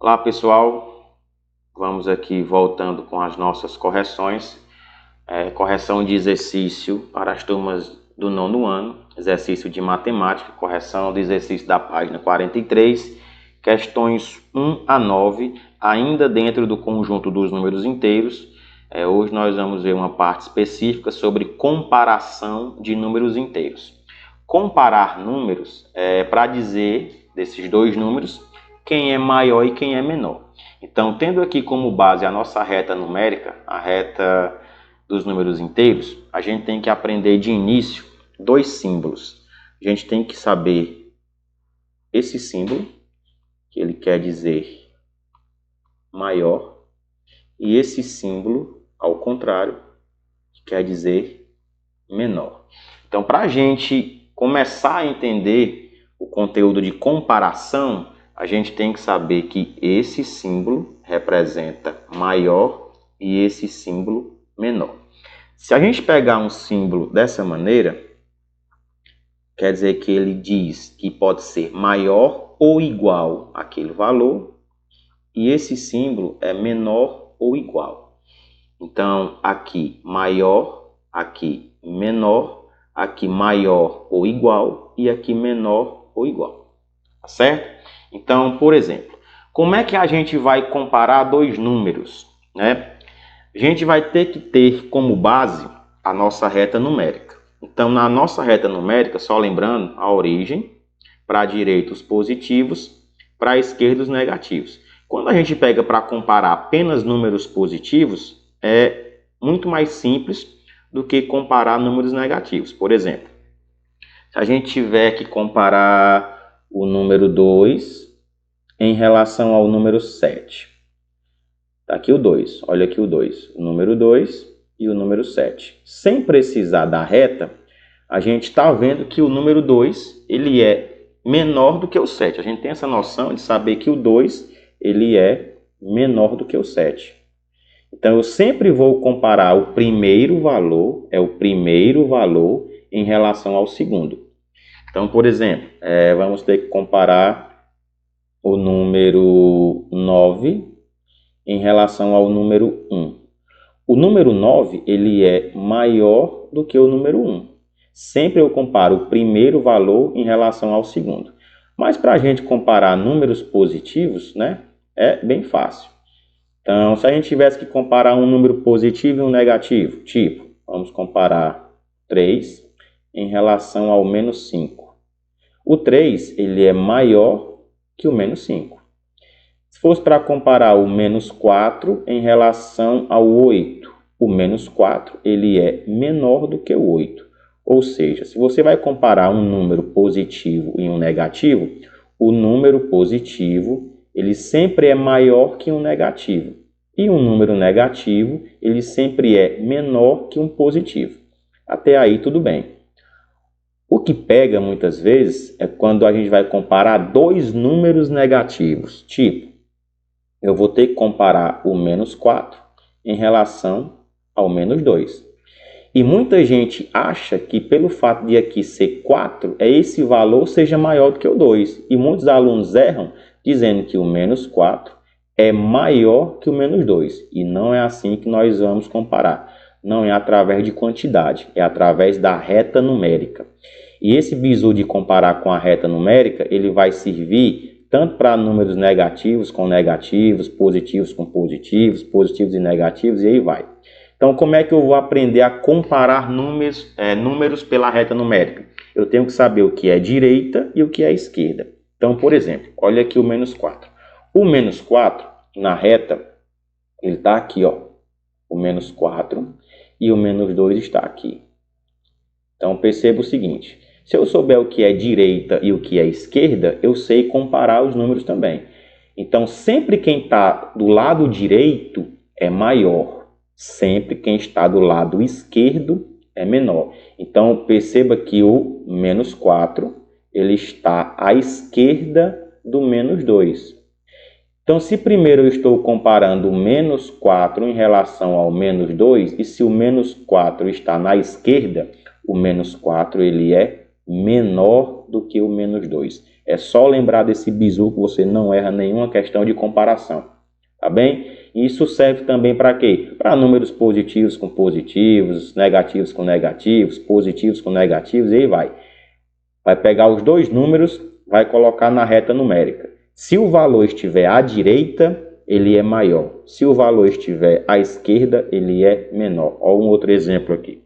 Olá pessoal, vamos aqui voltando com as nossas correções. Correção de exercício para as turmas do 9º ano, exercício de matemática, correção do exercício da página 43, questões 1 a 9, ainda dentro do conjunto dos números inteiros. Hoje nós vamos ver uma parte específica sobre comparação de números inteiros. Comparar números é para dizer desses dois números quem é maior e quem é menor. Então, tendo aqui como base a nossa reta numérica, a reta dos números inteiros, a gente tem que aprender de início dois símbolos. A gente tem que saber esse símbolo, que ele quer dizer maior, e esse símbolo, ao contrário, que quer dizer menor. Então, para a gente começar a entender o conteúdo de comparação, a gente tem que saber que esse símbolo representa maior e esse símbolo menor. Se a gente pegar um símbolo dessa maneira, quer dizer que ele diz que pode ser maior ou igual àquele valor, e esse símbolo é menor ou igual. Então, aqui maior, aqui menor, aqui maior ou igual e aqui menor ou igual. Tá certo? Então, por exemplo, como é que a gente vai comparar dois números, né? A gente vai ter que ter como base a nossa reta numérica. Então, na nossa reta numérica, só lembrando, a origem, para a direita os positivos, para a esquerda os negativos. Quando a gente pega para comparar apenas números positivos, é muito mais simples do que comparar números negativos. Por exemplo, se a gente tiver que comparar o número 2 em relação ao número 7. Está aqui o 2, olha aqui o 2, o número 2 e o número 7. Sem precisar da reta, a gente está vendo que o número 2 ele é menor do que o 7. A gente tem essa noção de saber que o 2 ele é menor do que o 7. Então, eu sempre vou comparar o primeiro valor, em relação ao segundo. Então, por exemplo, vamos ter que comparar o número 9 em relação ao número 1. O número 9 ele é maior do que o número 1. Sempre eu comparo o primeiro valor em relação ao segundo. Mas para a gente comparar números positivos, né, é bem fácil. Então, se a gente tivesse que comparar um número positivo e um negativo, tipo, vamos comparar 3 em relação ao menos 5. O 3 ele é maior que o menos 5. Se fosse para comparar o menos 4 em relação ao 8, o menos 4 ele é menor do que o 8. Ou seja, se você vai comparar um número positivo e um negativo, o número positivo ele sempre é maior que um negativo. E um número negativo ele sempre é menor que um positivo. Até aí tudo bem. O que pega muitas vezes é quando a gente vai comparar dois números negativos. Tipo, eu vou ter que comparar o menos 4 em relação ao menos 2. E muita gente acha que pelo fato de aqui ser 4, esse valor seja maior do que o 2. E muitos alunos erram dizendo que o menos 4 é maior que o menos 2. E não é assim que nós vamos comparar. Não é através de quantidade, é através da reta numérica. E esse bizu de comparar com a reta numérica, ele vai servir tanto para números negativos com negativos, positivos com positivos, positivos e negativos, e aí vai. Então, como é que eu vou aprender a comparar números pela reta numérica? Eu tenho que saber o que é direita e o que é esquerda. Então, por exemplo, olha aqui o menos 4. O menos 4, na reta, ele está aqui, ó, o menos 4, e o menos 2 está aqui. Então, perceba o seguinte, se eu souber o que é direita e o que é esquerda, eu sei comparar os números também. Então, sempre quem está do lado direito é maior. Sempre quem está do lado esquerdo é menor. Então, perceba que o menos 4 ele está à esquerda do menos 2. Então, se primeiro eu estou comparando o menos 4 em relação ao menos 2, e se o menos 4 está na esquerda, o menos 4 ele é menor do que o menos 2. É só lembrar desse bizu que você não erra nenhuma questão de comparação. Tá bem? Isso serve também para quê? Para números positivos com positivos, negativos com negativos, positivos com negativos, e aí vai. Vai pegar os dois números, vai colocar na reta numérica. Se o valor estiver à direita, ele é maior. Se o valor estiver à esquerda, ele é menor. Olha um outro exemplo aqui.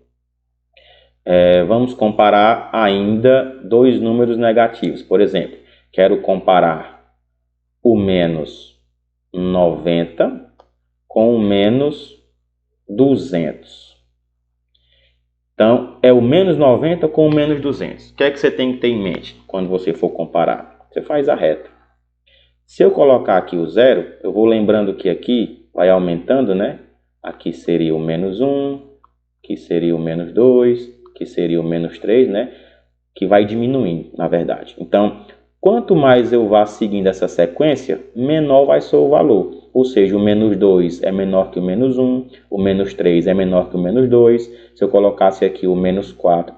Vamos comparar ainda dois números negativos. Por exemplo, quero comparar o menos 90 com o menos 200. Então, é o menos 90 com o menos 200. O que é que você tem que ter em mente quando você for comparar? Você faz a reta. Se eu colocar aqui o zero, eu vou lembrando que aqui vai aumentando, né? Aqui seria o menos 1, aqui seria o menos 2, aqui seria o menos 3, né? Que vai diminuindo, na verdade. Então, quanto mais eu vá seguindo essa sequência, menor vai ser o valor. Ou seja, o menos 2 é menor que o menos 1, o menos 3 é menor que o menos 2. Se eu colocasse aqui o menos 4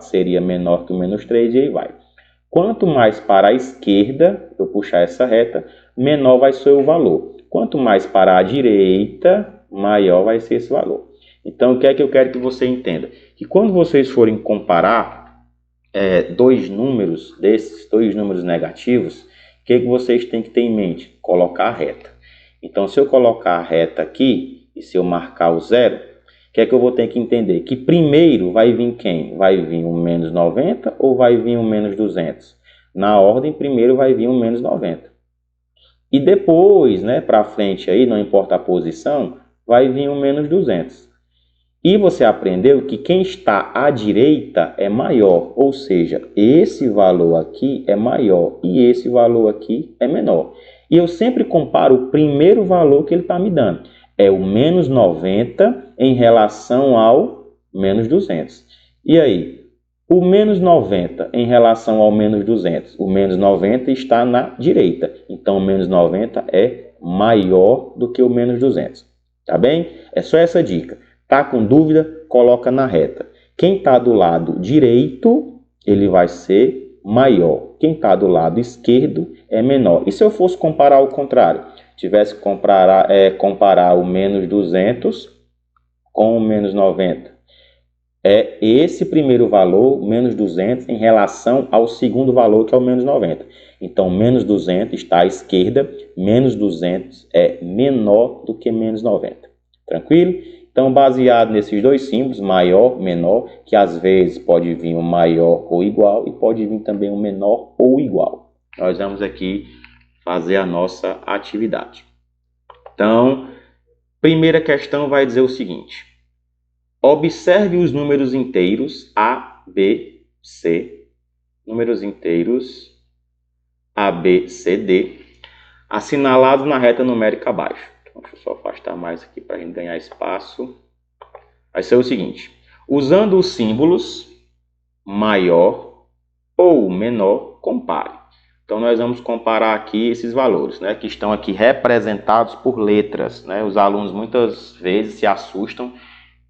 seria menor que o menos 3 e aí vai. Quanto mais para a esquerda eu puxar essa reta, menor vai ser o valor. Quanto mais para a direita, maior vai ser esse valor. Então, o que é que eu quero que você entenda? Que quando vocês forem comparar dois números desses, dois números negativos, o que é que vocês têm que ter em mente? Colocar a reta. Então, se eu colocar a reta aqui, e se eu marcar o zero, o que é que eu vou ter que entender? Que primeiro vai vir quem? Vai vir um menos 90 ou vai vir um menos 200? Na ordem, primeiro vai vir um menos 90. E depois, né, para frente aí, não importa a posição, vai vir um menos 200. E você aprendeu que quem está à direita é maior, ou seja, esse valor aqui é maior e esse valor aqui é menor. E eu sempre comparo o primeiro valor que ele está me dando. É o menos 90 em relação ao menos 200. E aí, o menos 90 em relação ao menos 200. O menos 90 está na direita. Então, o menos 90 é maior do que o menos 200. Tá bem? É só essa dica. Tá com dúvida? Coloca na reta. Quem está do lado direito, ele vai ser maior. Quem está do lado esquerdo é menor. E se eu fosse comparar ao contrário? Tivesse que comparar o menos 200 com o menos 90. É esse primeiro valor, menos 200, em relação ao segundo valor, que é o menos 90. Então, menos 200 está à esquerda, menos 200 é menor do que menos 90. Tranquilo? Então, baseado nesses dois símbolos, maior, menor, que às vezes pode vir um maior ou igual e pode vir também um menor ou igual. Nós vamos aqui fazer a nossa atividade. Então, primeira questão vai dizer o seguinte: observe os números inteiros A, B, C, números inteiros A, B, C, D, assinalados na reta numérica abaixo. Deixa eu só afastar mais aqui para a gente ganhar espaço. Vai ser o seguinte: usando os símbolos maior ou menor, compare. Então, nós vamos comparar aqui esses valores, né, que estão aqui representados por letras, né? Os alunos muitas vezes se assustam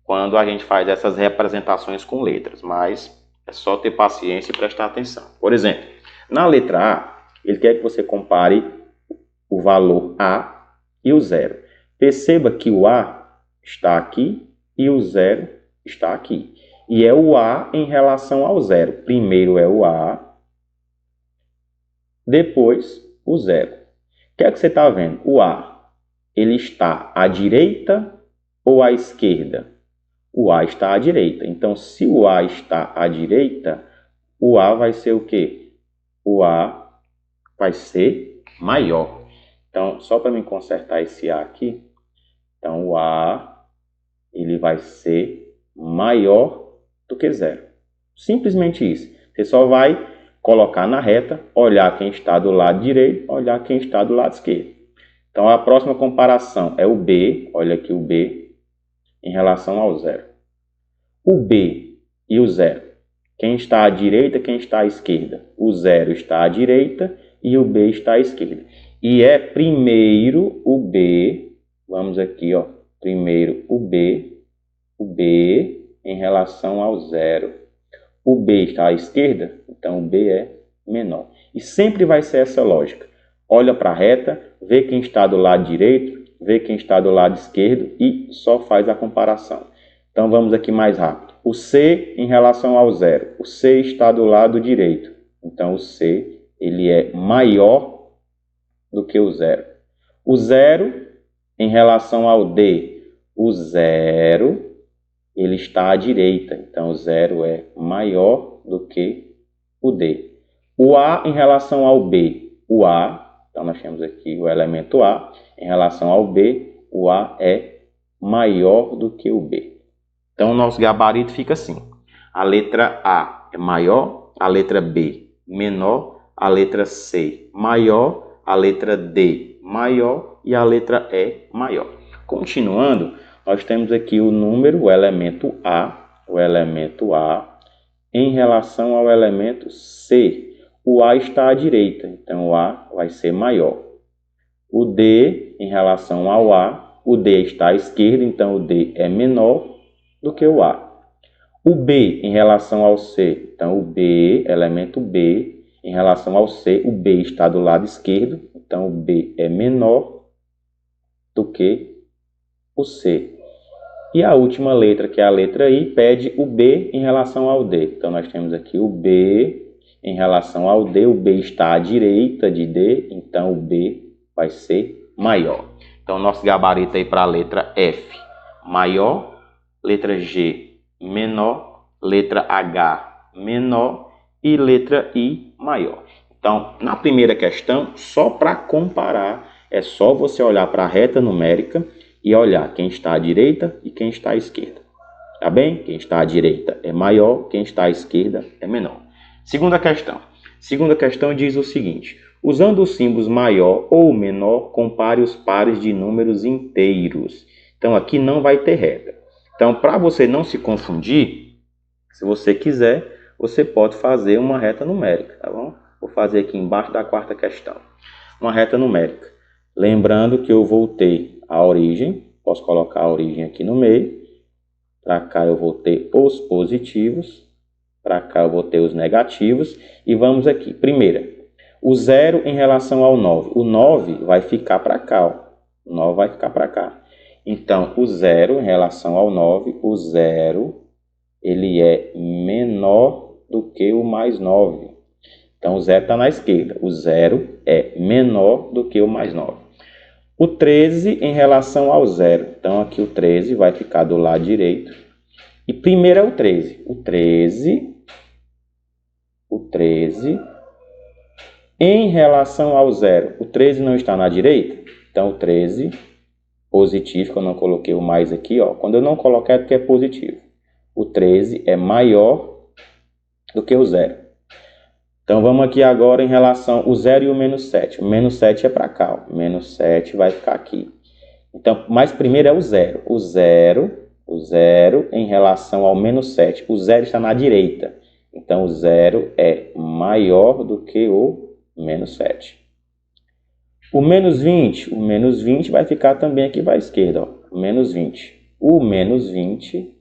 quando a gente faz essas representações com letras, mas é só ter paciência e prestar atenção. Por exemplo, na letra A, ele quer que você compare o valor A e o zero. Perceba que o A está aqui e o zero está aqui. E é o A em relação ao zero. Primeiro é o A, depois o zero. O que é que você está vendo? O A, ele está à direita ou à esquerda? O A está à direita. Então, se o A está à direita, o A vai ser o quê? O A vai ser maior. Então, só para me consertar esse A aqui, então o A ele vai ser maior do que zero. Simplesmente isso. Você só vai colocar na reta, olhar quem está do lado direito, olhar quem está do lado esquerdo. Então, a próxima comparação é o B, olha aqui o B, em relação ao zero. O B e o zero. Quem está à direita, quem está à esquerda? O zero está à direita e o B está à esquerda. E é primeiro o B, vamos aqui, ó, primeiro o B em relação ao zero. O B está à esquerda, então o B é menor. E sempre vai ser essa lógica. Olha para a reta, vê quem está do lado direito, vê quem está do lado esquerdo e só faz a comparação. Então vamos aqui mais rápido. O C em relação ao zero. O C está do lado direito. Então o C ele é maior do que o zero. O zero em relação ao D. O zero ele está à direita. Então o zero é maior do que o D. O A em relação ao B. O A, então nós temos aqui o elemento A. Em relação ao B, o A é maior do que o B. Então, o nosso gabarito fica assim. A letra A é maior, a letra B menor, a letra C maior, a letra D maior e a letra E maior. Continuando, nós temos aqui o número, o elemento A em relação ao elemento C. O A está à direita, então o A vai ser maior. O D em relação ao A, o D está à esquerda, então o D é menor do que o A. O B em relação ao C, então o B, elemento B, em relação ao C, o B está do lado esquerdo, então o B é menor do que o C. E a última letra, que é a letra I, pede o B em relação ao D. Então nós temos aqui o B em relação ao D, o B está à direita de D, então o B vai ser maior. Então nosso gabarito aí para a letra F, maior, letra G, menor, letra H, menor e letra I, maior. Então, na primeira questão, só para comparar, é só você olhar para a reta numérica e olhar quem está à direita e quem está à esquerda. Tá bem? Quem está à direita é maior, quem está à esquerda é menor. Segunda questão. Segunda questão diz o seguinte: usando os símbolos maior ou menor, compare os pares de números inteiros. Então, aqui não vai ter reta. Então, para você não se confundir, se você quiser, você pode fazer uma reta numérica, tá bom? Vou fazer aqui embaixo da quarta questão. Uma reta numérica. Lembrando que eu voltei à origem, posso colocar a origem aqui no meio. Para cá eu vou ter os positivos, para cá eu vou ter os negativos. E vamos aqui. Primeira, o 0 em relação ao 9. O 9 vai ficar para cá, ó. O 9 vai ficar para cá. Então, o 0 em relação ao 9, o 0, ele é menor do que o mais 9. Então, o 0 está na esquerda. O 0 é menor do que o mais 9. O 13 em relação ao 0. Então, aqui o 13 vai ficar do lado direito. E primeiro é o 13. O 13 em relação ao 0. O 13 não está na direita. Então, o 13 positivo, que eu não coloquei o mais aqui, ó. Quando eu não colocar é porque é positivo. O 13 é maior do que o 0. Então, vamos aqui agora em relação ao 0 e o menos 7. O menos 7 é para cá, ó. O menos 7 vai ficar aqui. Então, mas primeiro é o 0. O 0 em relação ao menos 7. O 0 está na direita. Então, o 0 é maior do que o menos 7. O menos 20 vai ficar também aqui para a esquerda, ó. O menos 20. O menos 20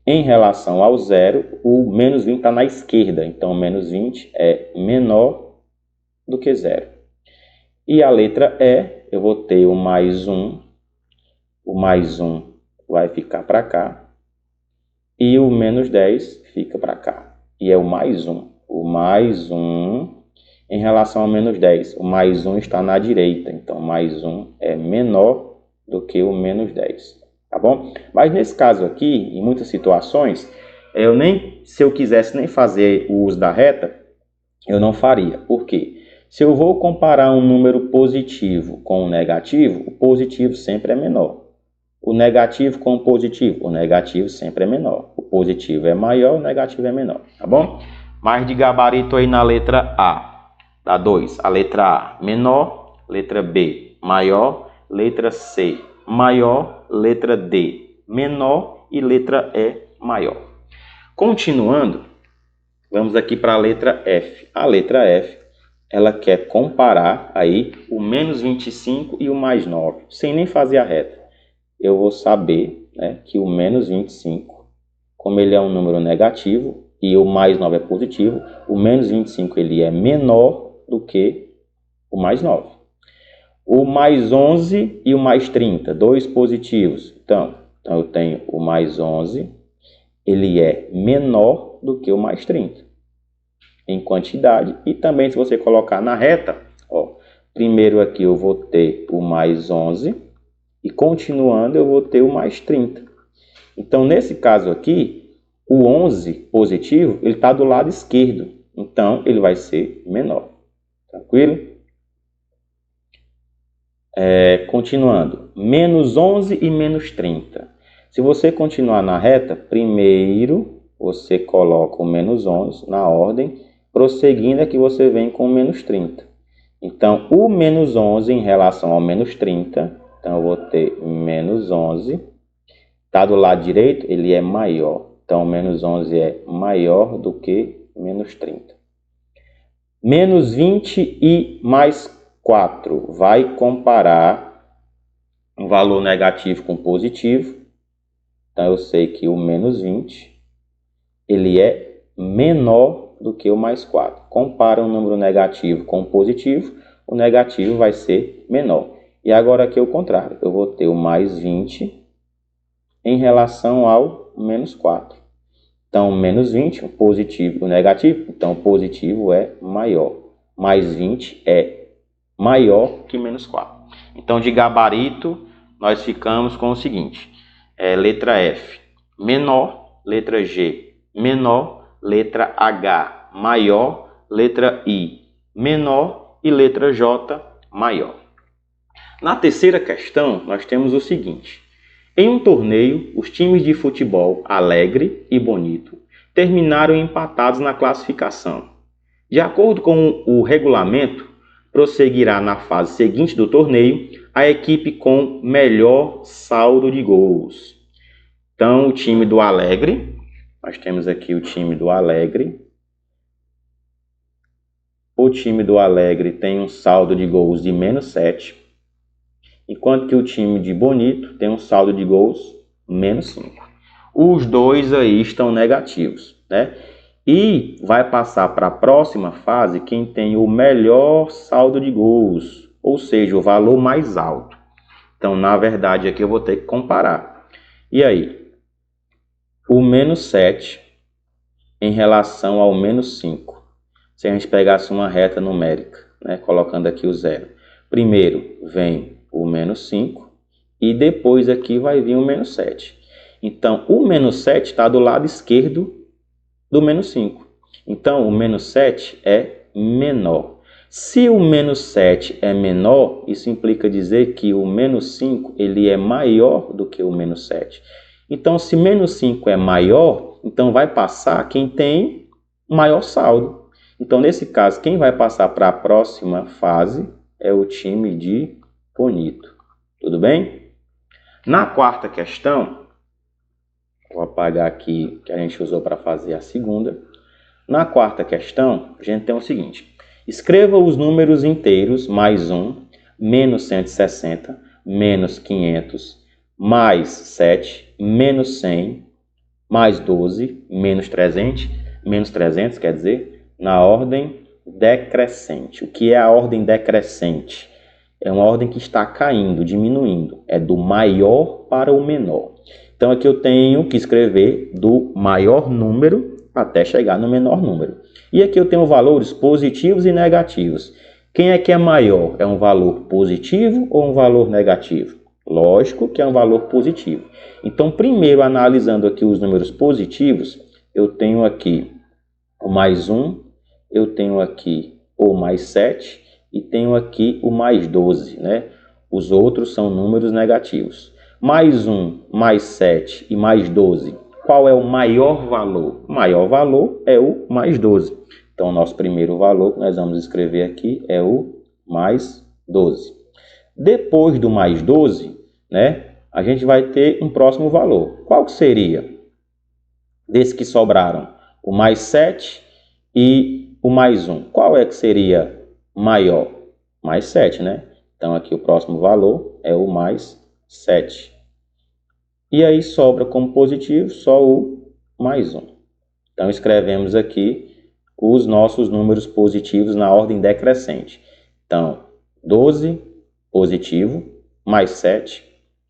em relação ao 0, o menos 20 está na esquerda. Então, o menos 20 é menor do que 0. E a letra E, eu vou ter o mais 1. O mais 1 vai ficar para cá. E o menos 10 fica para cá. E é o mais 1. O mais 1 em relação ao menos 10. O mais 1 está na direita. Então, mais 1 é menor do que o menos 10. Tá bom? Mas nesse caso aqui, em muitas situações, se eu quisesse nem fazer o uso da reta, eu não faria. Por quê? Se eu vou comparar um número positivo com um negativo, o positivo sempre é menor. O negativo com o positivo sempre é menor. O positivo é maior, o negativo é menor. Tá bom? Mais de gabarito aí na letra A. Dá 2. A letra A, menor. Letra B, maior. Letra C, maior. Letra D, menor. E letra E, maior. Continuando, vamos aqui para a letra F. A letra F, ela quer comparar aí o menos 25 e o mais 9, sem nem fazer a reta. Eu vou saber, né, que o menos 25, como ele é um número negativo, e o mais 9 é positivo, o menos 25 ele é menor do que o mais 9. O mais 11 e o mais 30, dois positivos. Então eu tenho o mais 11, ele é menor do que o mais 30 em quantidade. E também, se você colocar na reta, ó, primeiro aqui eu vou ter o mais 11 e continuando eu vou ter o mais 30. Então, nesse caso aqui, o 11 positivo, ele está do lado esquerdo. Então, ele vai ser menor. Tranquilo? Continuando. Menos 11 e menos 30. Se você continuar na reta, primeiro você coloca o menos 11 na ordem, prosseguindo é que você vem com o menos 30. Então, o menos 11 em relação ao menos 30, então eu vou ter menos 11. Está do lado direito, ele é maior. Então, menos 11 é maior do que menos 30. Menos 20 e mais 4. Vai comparar um valor negativo com positivo. Então, eu sei que o menos 20 ele é menor do que o mais 4. Compara um número negativo com positivo, o negativo vai ser menor. E agora aqui é o contrário. Eu vou ter o mais 20 em relação ao menos 4. Então, menos 20, o positivo, o negativo, então o positivo é maior. Mais 20 é maior que menos 4. Então, de gabarito, nós ficamos com o seguinte. Letra F, menor. Letra G, menor. Letra H, maior. Letra I, menor. E letra J, maior. Na terceira questão, nós temos o seguinte. Em um torneio, os times de futebol Alegre e Bonito terminaram empatados na classificação. De acordo com o regulamento, prosseguirá na fase seguinte do torneio a equipe com melhor saldo de gols. Então, o time do Alegre, nós temos aqui o time do Alegre. O time do Alegre tem um saldo de gols de menos 7. Enquanto que o time de Bonito tem um saldo de gols menos 5. Os dois aí estão negativos, né? E vai passar para a próxima fase quem tem o melhor saldo de gols, ou seja, o valor mais alto. Então, na verdade, aqui eu vou ter que comparar. E aí? O menos 7 em relação ao menos 5. Se a gente pegasse uma reta numérica, né? Colocando aqui o zero. Primeiro vem o menos 5 e depois aqui vai vir o menos 7. Então, o menos 7 está do lado esquerdo do menos 5. Então, o menos 7 é menor. Se o menos 7 é menor, isso implica dizer que o menos 5 ele é maior do que o menos 7. Então, se menos 5 é maior, então vai passar quem tem maior saldo. Então, nesse caso, quem vai passar para a próxima fase é o time de Bonito. Tudo bem? Na quarta questão, vou apagar aqui que a gente usou para fazer a segunda. Na quarta questão, a gente tem o seguinte. Escreva os números inteiros mais 1, menos 160, menos 500, mais 7, menos 100, mais 12, menos 300, quer dizer, na ordem decrescente. O que é a ordem decrescente? É uma ordem que está caindo, diminuindo. É do maior para o menor. Então, aqui eu tenho que escrever do maior número até chegar no menor número. E aqui eu tenho valores positivos e negativos. Quem é que é maior? É um valor positivo ou um valor negativo? Lógico que é um valor positivo. Então, primeiro, analisando aqui os números positivos, eu tenho aqui o mais 1, eu tenho aqui o mais 7 e tenho aqui o mais 12, né? Os outros são números negativos. Mais 1, mais 7 e mais 12. Qual é o maior valor? O maior valor é o mais 12. Então, o nosso primeiro valor que nós vamos escrever aqui é o mais 12. Depois do mais 12, né, a gente vai ter um próximo valor. Qual que seria? Desses que sobraram, o mais 7 e o mais 1. Qual é que seria maior? Mais 7, né? Então, aqui o próximo valor é o mais 7. E aí sobra como positivo só o mais 1. Então, escrevemos aqui os nossos números positivos na ordem decrescente. Então, 12 positivo, mais 7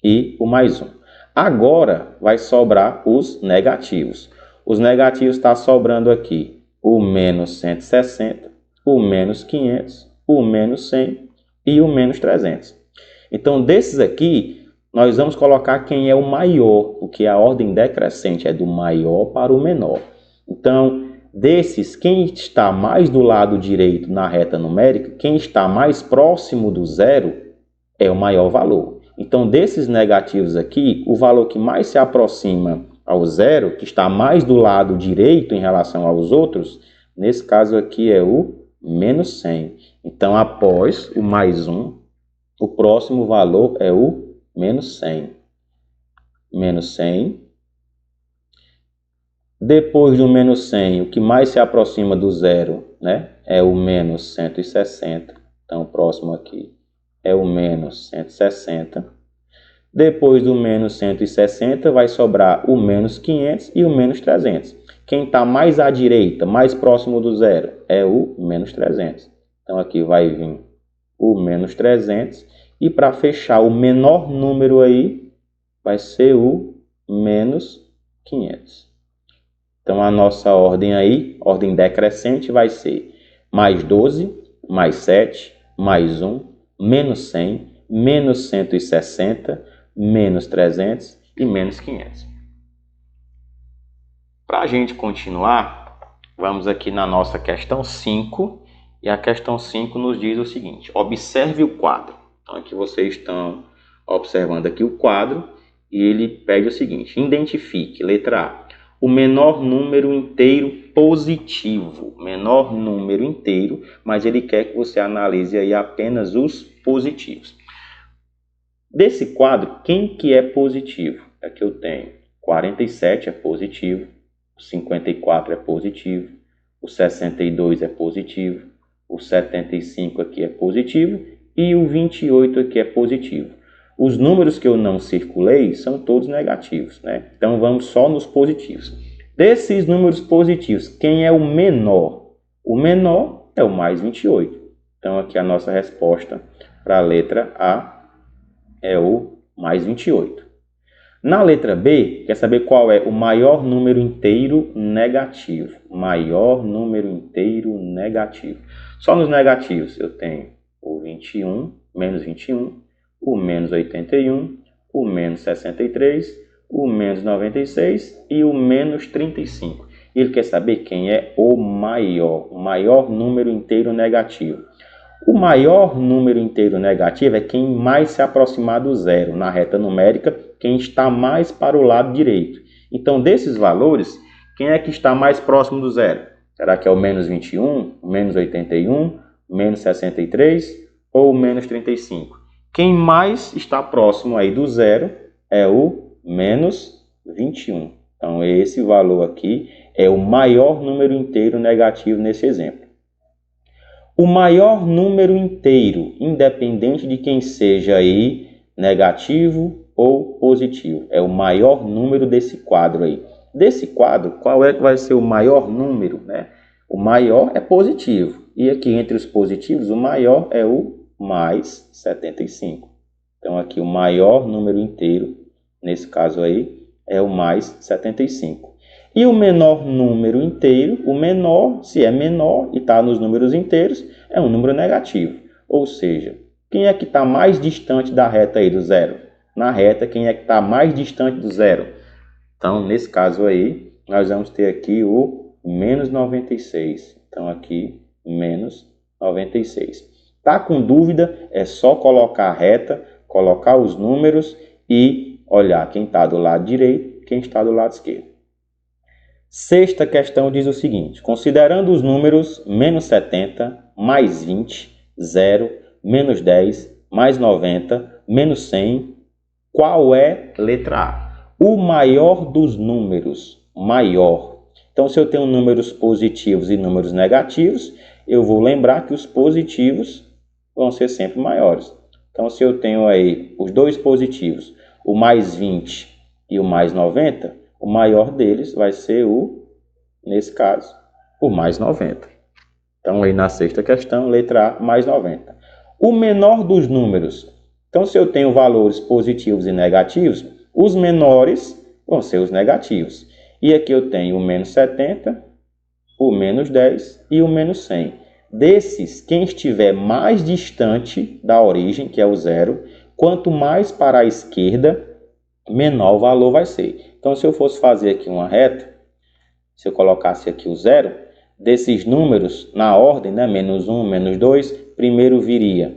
e o mais 1. Agora, vai sobrar os negativos. Os negativos estão sobrando aqui o menos 160, o menos 500, o menos 100 e o menos 300. Então, desses aqui, nós vamos colocar quem é o maior, porque a ordem decrescente é do maior para o menor. Então, desses, quem está mais do lado direito na reta numérica, quem está mais próximo do zero, é o maior valor. Então, desses negativos aqui, o valor que mais se aproxima ao zero, que está mais do lado direito em relação aos outros, nesse caso aqui é o menos 100. Então, após o mais 1, o próximo valor é o menos 100. Menos 100. Depois do menos 100, o que mais se aproxima do zero, né, é o menos 160. Então, o próximo aqui é o menos 160. Depois do menos 160, vai sobrar o menos 500 e o menos 300. Quem está mais à direita, mais próximo do zero, é o menos 300. Então, aqui vai vir o menos 300. E para fechar o menor número aí, vai ser o menos 500. Então, a nossa ordem aí, ordem decrescente, vai ser mais 12, mais 7, mais 1, menos 100, menos 160, menos 300 e menos 500. Para a gente continuar, vamos aqui na nossa questão 5. E a questão 5 nos diz o seguinte: observe o quadro. Então, aqui vocês estão observando aqui o quadro e ele pede o seguinte: identifique, letra A, o menor número inteiro positivo. Menor número inteiro, mas ele quer que você analise aí apenas os positivos. Desse quadro, quem que é positivo? Aqui eu tenho 47 é positivo, o 54 é positivo, o 62 é positivo, o 75 aqui é positivo e o 28 aqui é positivo. Os números que eu não circulei são todos negativos, né? Então vamos só nos positivos. Desses números positivos, quem é o menor? O menor é o mais 28. Então aqui a nossa resposta para a letra A é o mais 28. Na letra B, quer saber qual é o maior número inteiro negativo? Maior número inteiro negativo. Só nos negativos eu tenho o 21, menos 21, o menos 81, o menos 63, o menos 96 e o menos 35. Ele quer saber quem é o maior número inteiro negativo. O maior número inteiro negativo é quem mais se aproximar do zero na reta numérica, quem está mais para o lado direito. Então, desses valores, quem é que está mais próximo do zero? Será que é o menos 21, o menos 81, o menos 63 ou o menos 35? Quem mais está próximo aí do zero é o menos 21. Então, esse valor aqui é o maior número inteiro negativo nesse exemplo. O maior número inteiro, independente de quem seja aí negativo ou positivo, é o maior número desse quadro aí. Desse quadro, qual é que vai ser o maior número, né? O maior é positivo. E aqui entre os positivos, o maior é o mais 75. Então aqui o maior número inteiro, nesse caso aí, é o mais 75. E o menor número inteiro, o menor, se é menor e está nos números inteiros, é um número negativo. Ou seja, quem é que está mais distante da reta aí do zero? Na reta, quem é que está mais distante do zero? Então, nesse caso aí, nós vamos ter aqui o menos 96. Então, aqui, menos 96. Tá com dúvida? É só colocar a reta, colocar os números e olhar quem está do lado direito e quem está do lado esquerdo. Sexta questão diz o seguinte: considerando os números menos 70, mais 20, 0, menos 10, mais 90, menos 100, qual é letra A? O maior dos números, maior. Então, se eu tenho números positivos e números negativos, eu vou lembrar que os positivos vão ser sempre maiores. Então, se eu tenho aí os dois positivos, o mais 20 e o mais 90, o maior deles vai ser o nesse caso, o mais 90. Então, aí na sexta questão, letra A, mais 90. O menor dos números. Então, se eu tenho valores positivos e negativos, os menores vão ser os negativos. E aqui eu tenho o menos 70, o menos 10 e o menos 100. Desses, quem estiver mais distante da origem, que é o zero, quanto mais para a esquerda, menor o valor vai ser. Então, se eu fosse fazer aqui uma reta, se eu colocasse aqui o zero, desses números, na ordem, né, menos 1, menos 2, primeiro viria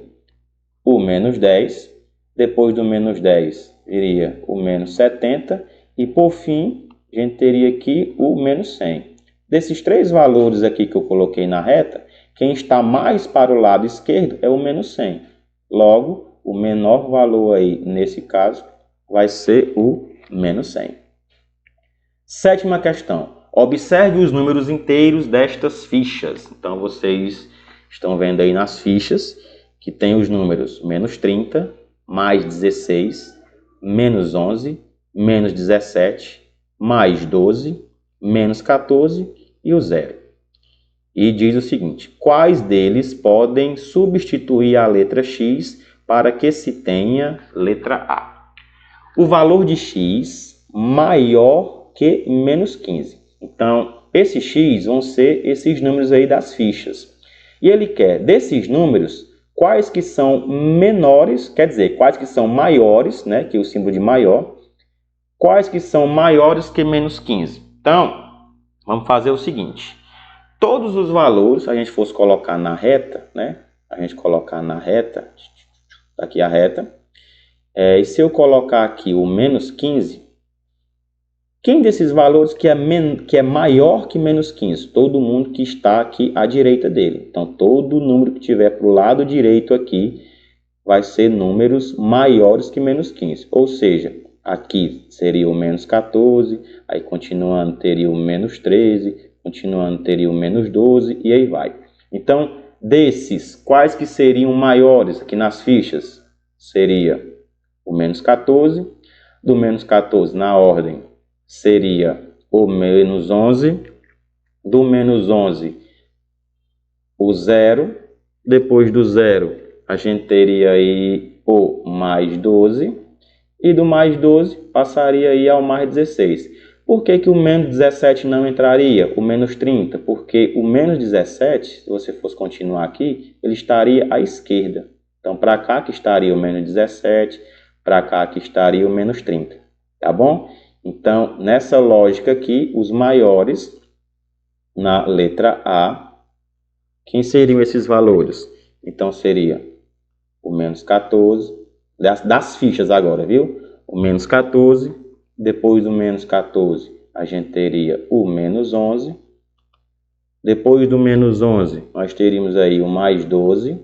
o menos 10, depois do menos 10 viria o menos 70 e, por fim, a gente teria aqui o menos 100. Desses três valores aqui que eu coloquei na reta, quem está mais para o lado esquerdo é o menos 100. Logo, o menor valor aí, nesse caso, vai ser o menos 100. Sétima questão. Observe os números inteiros destas fichas. Então, vocês estão vendo aí nas fichas que tem os números menos 30, mais 16, menos 11, menos 17, mais 12, menos 14 e o zero. E diz o seguinte: quais deles podem substituir a letra X para que se tenha letra A? O valor de X maior que menos 15. Então, esses X vão ser esses números aí das fichas. E ele quer, desses números, quais que são menores, quer dizer, quais que são maiores, né, que é o símbolo de maior, quais que são maiores que menos 15. Então, vamos fazer o seguinte: todos os valores, se a gente fosse colocar na reta, né, a gente colocar na reta, aqui a reta, e se eu colocar aqui o menos 15, quem desses valores que é maior que menos 15? Todo mundo que está aqui à direita dele. Então, todo número que tiver para o lado direito aqui vai ser números maiores que menos 15. Ou seja, aqui seria o menos 14, aí continuando teria o menos 13, continuando teria o menos 12 e aí vai. Então, desses, quais que seriam maiores aqui nas fichas? Seria o menos 14, do menos 14 na ordem seria o menos 11, do menos 11 o zero, depois do zero a gente teria aí o mais 12 e do mais 12 passaria aí ao mais 16. Por que que o menos 17 não entraria? O menos 30? Porque o menos 17, se você fosse continuar aqui, ele estaria à esquerda. Então, para cá que estaria o menos 17, para cá que estaria o menos 30. Tá bom? Então, nessa lógica aqui, os maiores, na letra A, quem seriam esses valores? Então, seria o menos 14, das fichas agora, viu? O menos 14, depois do menos 14, a gente teria o menos 11, depois do menos 11, nós teríamos aí o mais 12,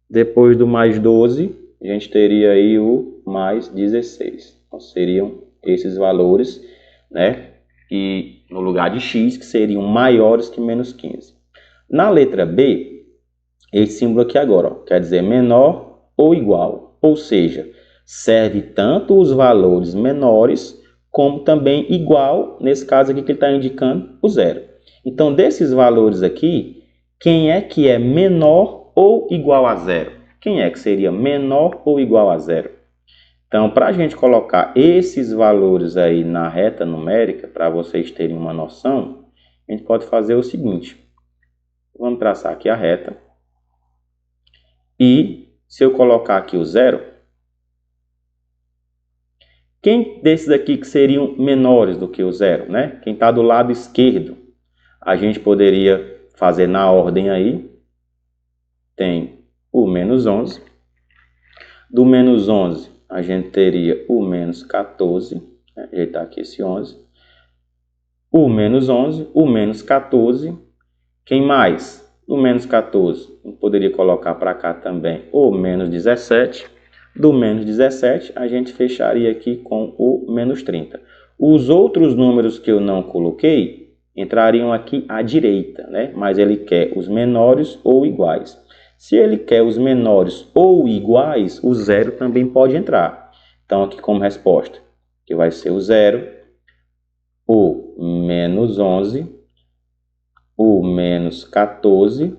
depois do mais 12, a gente teria aí o mais 16. Então, seriam esses valores, né? E no lugar de X, que seriam maiores que menos 15. Na letra B, esse símbolo aqui agora, ó, quer dizer menor ou igual. Ou seja, serve tanto os valores menores, como também igual, nesse caso aqui que ele está indicando o zero. Então, desses valores aqui, quem é que é menor ou igual a zero? Quem é que seria menor ou igual a zero? Então, para a gente colocar esses valores aí na reta numérica, para vocês terem uma noção, a gente pode fazer o seguinte. Vamos traçar aqui a reta. E se eu colocar aqui o zero, quem desses aqui que seriam menores do que o zero, né? Quem está do lado esquerdo, a gente poderia fazer na ordem aí. Tem o menos 11. Do menos 11, a gente teria o menos 14. Né? Ajeitar aqui esse 11. O menos 11, o menos 14. Quem mais? Do menos 14, eu poderia colocar para cá também o menos 17. Do menos 17, a gente fecharia aqui com o menos 30. Os outros números que eu não coloquei entrariam aqui à direita, né? Mas ele quer os menores ou iguais. Se ele quer os menores ou iguais, o zero também pode entrar. Então, aqui como resposta, que vai ser o zero, o menos 11, o menos 14,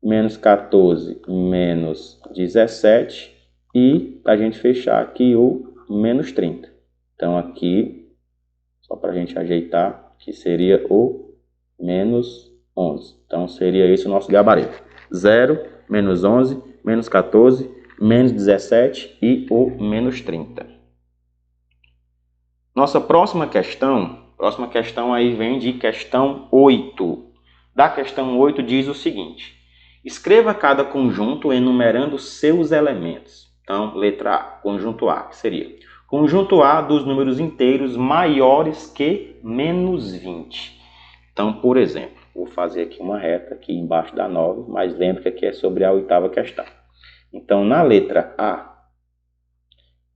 menos 14, menos 17 e para a gente fechar aqui o menos 30. Então aqui, só para a gente ajeitar, que seria o menos 11. Então seria esse o nosso gabarito. 0, menos 11, menos 14, menos 17 e o menos 30. Nossa próxima questão aí vem de questão 8. Da questão 8 diz o seguinte: escreva cada conjunto enumerando seus elementos. Então, letra A, conjunto A, que seria conjunto A dos números inteiros maiores que menos 20. Então, por exemplo, vou fazer aqui uma reta aqui embaixo da 9, mas lembra que aqui é sobre a 8ª questão. Então, na letra A,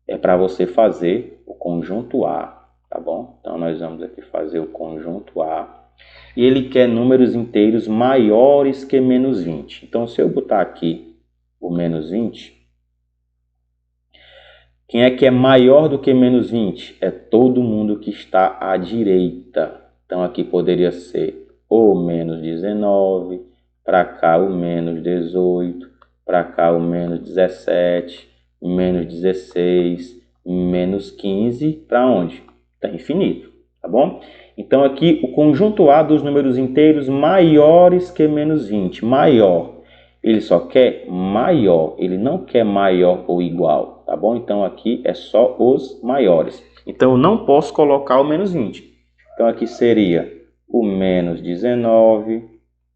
é para você fazer o conjunto A, tá bom? Então, nós vamos aqui fazer o conjunto A. E ele quer números inteiros maiores que menos 20. Então, se eu botar aqui o menos 20, quem é que é maior do que menos 20? É todo mundo que está à direita. Então, aqui poderia ser o menos 19, para cá o menos 18, para cá o menos 17, menos 16, menos 15, para onde? Está infinito, tá bom? Então, aqui o conjunto A dos números inteiros maiores que menos 20. Maior, ele só quer maior, ele não quer maior ou igual, tá bom? Então, aqui é só os maiores. Então, eu não posso colocar o menos 20. Então, aqui seria o menos 19,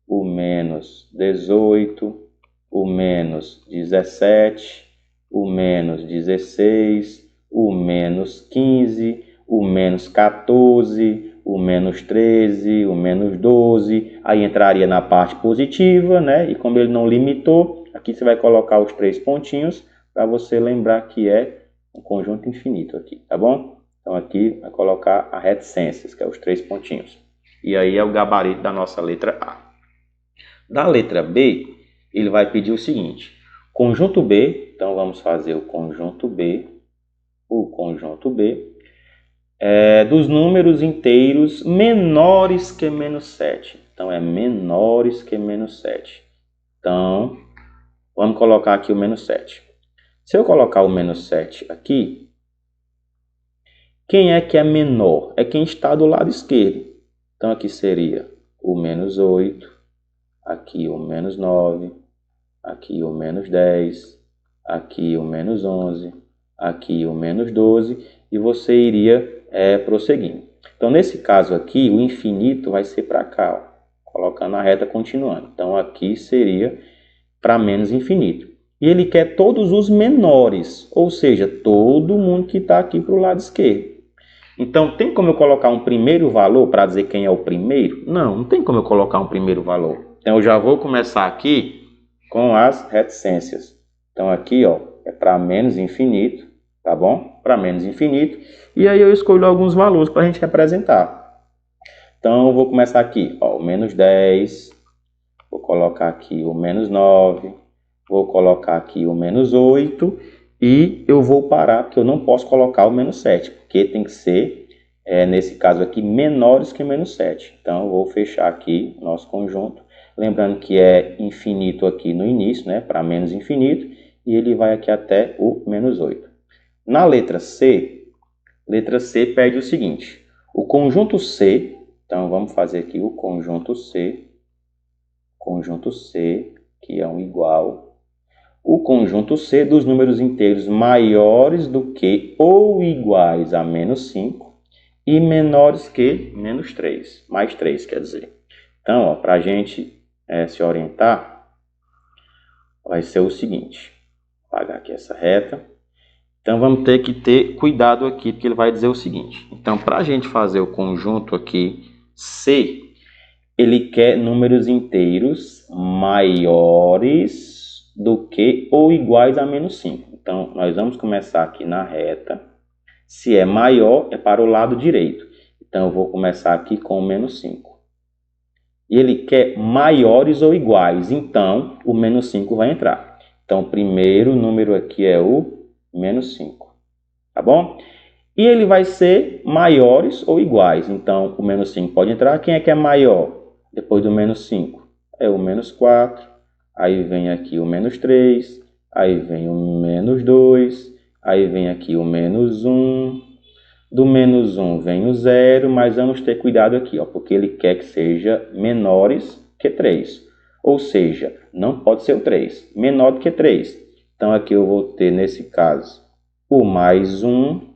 o menos 18, o menos 17, o menos 16, o menos 15, o menos 14, o menos 13, o menos 12, aí entraria na parte positiva, né? E como ele não limitou, aqui você vai colocar os 3 pontinhos para você lembrar que é um conjunto infinito aqui, tá bom? Então aqui vai colocar a reticências, que é os 3 pontinhos. E aí é o gabarito da nossa letra A. Da letra B, ele vai pedir o seguinte: conjunto B, então vamos fazer o conjunto B, dos números inteiros menores que menos 7. Então, é menores que menos 7. Então, vamos colocar aqui o menos 7. Se eu colocar o menos 7 aqui, quem é que é menor? É quem está do lado esquerdo. Então, aqui seria o menos 8, aqui o menos 9, aqui o menos 10, aqui o menos 11, aqui o menos 12, e você iria prosseguindo. Então, nesse caso aqui, o infinito vai ser para cá, ó, colocando a reta continuando. Então, aqui seria para menos infinito. E ele quer todos os menores, ou seja, todo mundo que está aqui para o lado esquerdo. Então, tem como eu colocar um primeiro valor para dizer quem é o primeiro? Não, não tem como eu colocar um primeiro valor. Então, eu já vou começar aqui com as reticências. Então, aqui, ó, é para menos infinito, tá bom? Para menos infinito. E aí eu escolho alguns valores para a gente representar. Então, eu vou começar aqui, ó, o menos 10, vou colocar aqui o menos 9, vou colocar aqui o menos 8 e eu vou parar, porque eu não posso colocar o menos 7, porque tem que ser, nesse caso aqui, menores que menos 7. Então, eu vou fechar aqui o nosso conjunto, lembrando que é infinito aqui no início, né, para menos infinito, e ele vai aqui até o menos 8. Na letra C pede o seguinte: o conjunto C, então vamos fazer aqui o conjunto C, que é um igual, o conjunto C dos números inteiros maiores do que ou iguais a menos 5 e menores que menos 3, mais 3 quer dizer. Então, para a gente se orientar, vai ser o seguinte: vou apagar aqui essa reta. Então, vamos ter que ter cuidado aqui, porque ele vai dizer o seguinte. Então, para a gente fazer o conjunto aqui C, ele quer números inteiros maiores do que ou iguais a menos 5. Então, nós vamos começar aqui na reta. Se é maior, é para o lado direito. Então, eu vou começar aqui com o menos 5. E ele quer maiores ou iguais. Então, o menos 5 vai entrar. Então, o primeiro número aqui é o menos 5. Tá bom? E ele vai ser maiores ou iguais. Então, o menos 5 pode entrar. Quem é que é maior depois do menos 5? É o menos 4. Aí vem aqui o menos 3. Aí vem o menos 2. Aí vem aqui o menos 1. Do menos 1 vem o 0. Mas vamos ter cuidado aqui, ó, porque ele quer que seja menores que 3. Ou seja, não pode ser o 3. Menor do que 3. Então, aqui eu vou ter, nesse caso, o mais 1.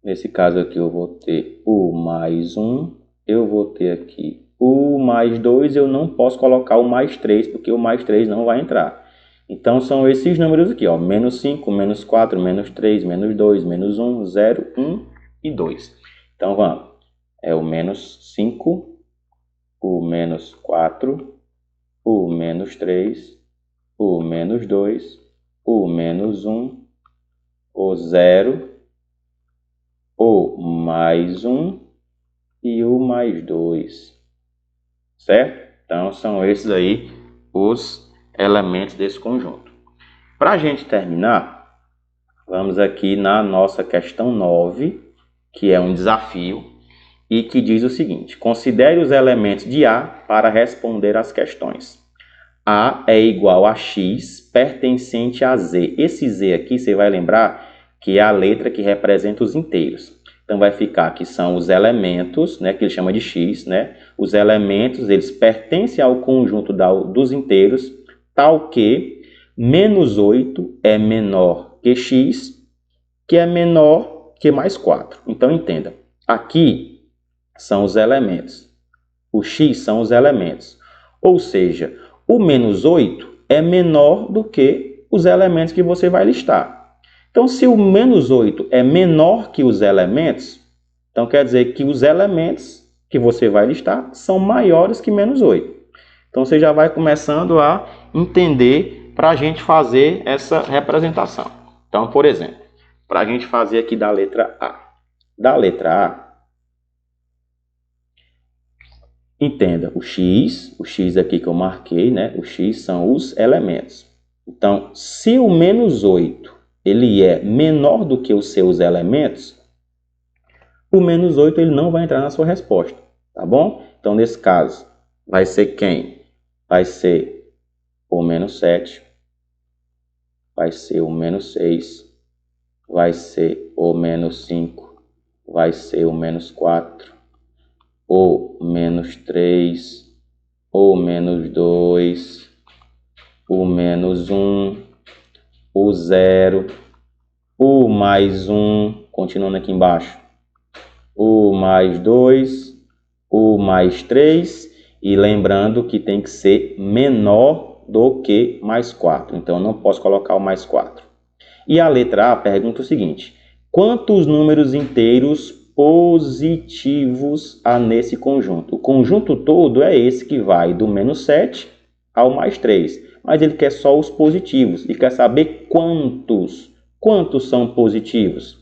Nesse caso aqui eu vou ter o mais 1, eu vou ter aqui o mais 2, eu não posso colocar o mais 3, porque o mais 3 não vai entrar. Então são esses números aqui, ó, menos 5, menos 4, menos 3, menos 2, menos 1, 0, 1 e 2. Então vamos, é o menos 5, o menos 4, o menos 3, o menos 2, o menos 1, o 0, o mais 1 e o mais 2, certo? Então, são esses aí os elementos desse conjunto. Para a gente terminar, vamos aqui na nossa questão 9, que é um desafio, e que diz o seguinte: considere os elementos de A para responder às questões. A é igual a X pertencente a Z. Esse Z aqui, você vai lembrar que é a letra que representa os inteiros. Então, vai ficar que são os elementos, né, que ele chama de X, né? Os elementos, eles pertencem ao conjunto dos inteiros, tal que menos 8 é menor que X, que é menor que mais 4. Então, entenda. Aqui são os elementos. O X são os elementos. Ou seja, o menos 8 é menor do que os elementos que você vai listar. Então, se o menos 8 é menor que os elementos, então quer dizer que os elementos que você vai listar são maiores que menos 8. Então, você já vai começando a entender para a gente fazer essa representação. Então, por exemplo, para a gente fazer aqui da letra A. Da letra A, entenda, o X aqui que eu marquei, né? O X são os elementos. Então, se o menos 8 ele é menor do que os seus elementos, o menos 8 ele não vai entrar na sua resposta, tá bom? Então, nesse caso, vai ser quem? Vai ser o menos 7, vai ser o menos 6, vai ser o menos 5, vai ser o menos 4, o menos 3, o menos 2, o menos 1, o 0, o mais 1, continuando aqui embaixo, o mais 2, o mais 3, e lembrando que tem que ser menor do que mais 4, então eu não posso colocar o mais 4. E a letra A pergunta o seguinte: quantos números inteiros positivos há nesse conjunto? O conjunto todo é esse que vai do menos 7 ao mais 3, mas ele quer só os positivos e quer saber quantos. Quantos são positivos?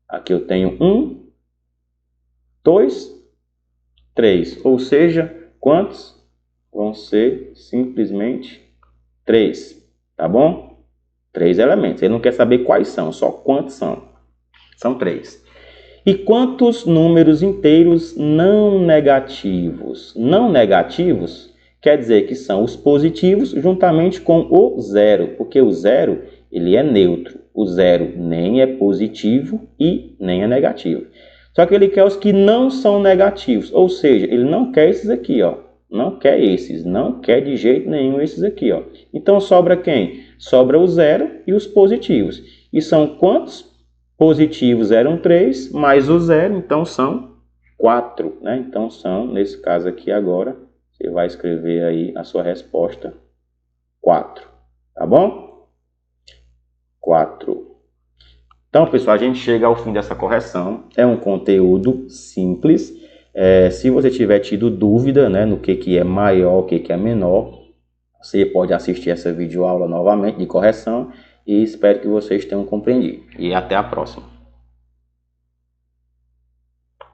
Aqui eu tenho 1, 2, 3, ou seja, quantos? Vão ser simplesmente 3, tá bom? 3 elementos. Ele não quer saber quais são, só quantos são. São 3. E quantos números inteiros não negativos? Não negativos quer dizer que são os positivos juntamente com o 0, porque o 0 ele é neutro. O 0 nem é positivo e nem é negativo. Só que ele quer os que não são negativos, ou seja, ele não quer esses aqui, ó. Não quer esses, não quer de jeito nenhum esses aqui, ó. Então sobra quem? Sobra o 0 e os positivos. E são quantos? Positivos eram 3, mais o 0, então são 4, né? Então são, nesse caso aqui agora, você vai escrever aí a sua resposta, 4, tá bom? 4. Então, pessoal, a gente chega ao fim dessa correção. É um conteúdo simples. Se você tiver tido dúvida, né, no que é maior, o que é menor, você pode assistir essa videoaula novamente de correção e espero que vocês tenham compreendido. E até a próxima.